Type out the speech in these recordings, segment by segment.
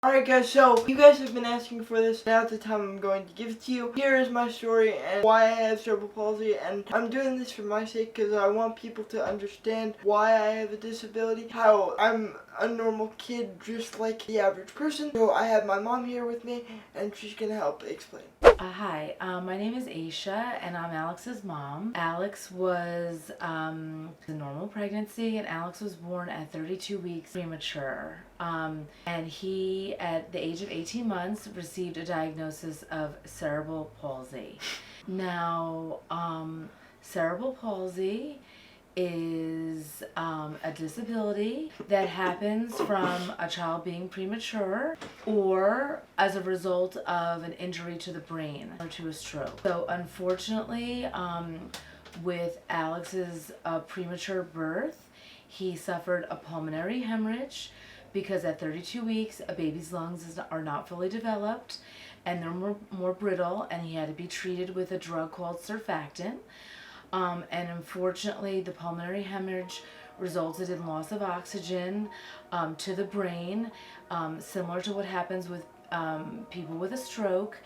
Alright guys, so you guys have been asking for this. Now's the time I'm going to give it to you. Here is my story and why I have cerebral palsy, and I'm doing this for my sake because I want people to understand why I have a disability, how I'm a normal kid just like the average person. So I have my mom here with me and she's gonna help explain. Hi, my name is Aisha and I'm Alex's mom. Alex was a normal pregnancy and Alex was born at 32 weeks premature. And he, at the age of 18 months, received a diagnosis of cerebral palsy. Now, cerebral palsy is a disability that happens from a child being premature or as a result of an injury to the brain or to a stroke. So unfortunately, with Alex's premature birth, he suffered a pulmonary hemorrhage because at 32 weeks, a baby's lungs are not fully developed and they're more brittle, and he had to be treated with a drug called surfactant. And unfortunately, the pulmonary hemorrhage resulted in loss of oxygen to the brain, similar to what happens with people with a stroke,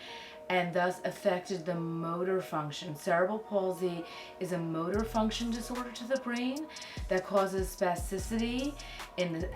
and thus affected the motor function. Cerebral palsy is a motor function disorder to the brain that causes spasticity and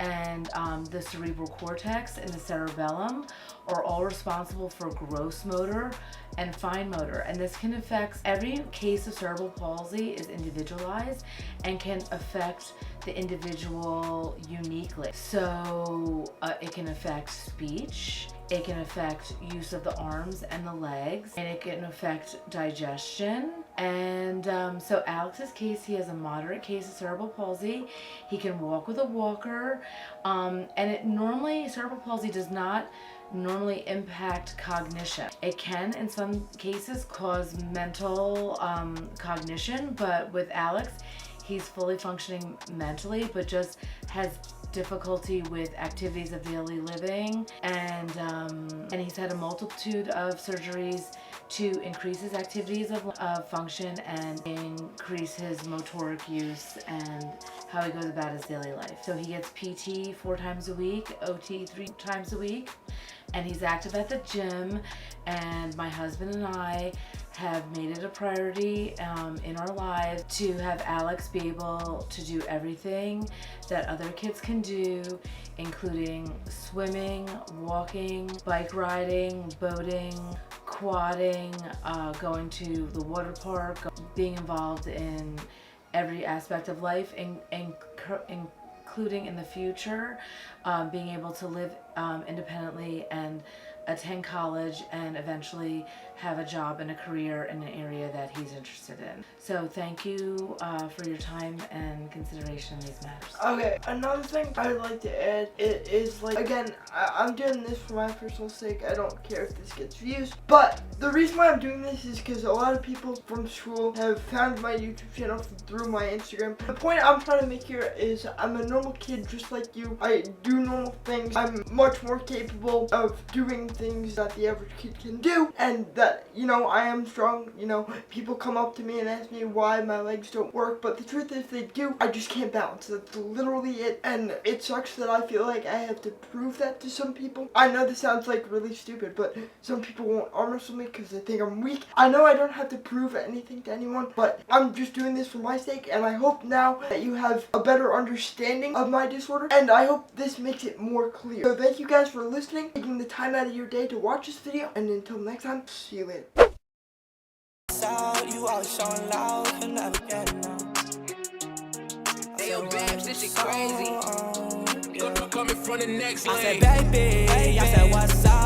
the cerebral cortex and the cerebellum are all responsible for gross motor and fine motor. And this can affect, every case of cerebral palsy is individualized and can affect the individual uniquely. So it can affect speech, it can affect use of the arms and the legs, and it can affect digestion. And so Alex's case, he has a moderate case of cerebral palsy. He can walk with a walker, and cerebral palsy does not normally impact cognition. It can, in some cases, cause mental cognition, but with Alex, he's fully functioning mentally, but just has difficulty with activities of daily living, and he's had a multitude of surgeries to increase his activities of function and increase his motoric use and how he goes about his daily life. So he gets PT 4 times a week, OT 3 times a week, and he's active at the gym. And my husband and I have made it a priority in our lives to have Alex be able to do everything that other kids can do, including swimming, walking, bike riding, boating, quadding, going to the water park, being involved in every aspect of life, including in the future, being able to live independently and attend college and eventually have a job and a career in an area that he's interested in. So thank you for your time and consideration in these matters. Okay, another thing I'd like to add is like, again, I'm doing this for my personal sake. I don't care if this gets views, but the reason why I'm doing this is because a lot of people from school have found my YouTube channel through my Instagram. The point I'm trying to make here is I'm a normal kid just like you. I do normal things. I'm much more capable of doing things that the average kid can do, and that, you know, I am strong. You know, people come up to me and ask me why my legs don't work, but the truth is they do. I just can't balance. That's literally it, and it sucks that I feel like I have to prove that to some people. I know this sounds like really stupid, but some people won't arm wrestle me because they think I'm weak. I know I don't have to prove anything to anyone, but I'm just doing this for my sake, and I hope now that you have a better understanding of my disorder, and I hope this makes it more clear. So thank you guys for listening, taking the time out of your day to watch this video, and until next time, see you later. You always showing love, can never get enough. Hey, yo, Babs, this shit crazy. Coming from the next lane. I said, baby, I said, what's up?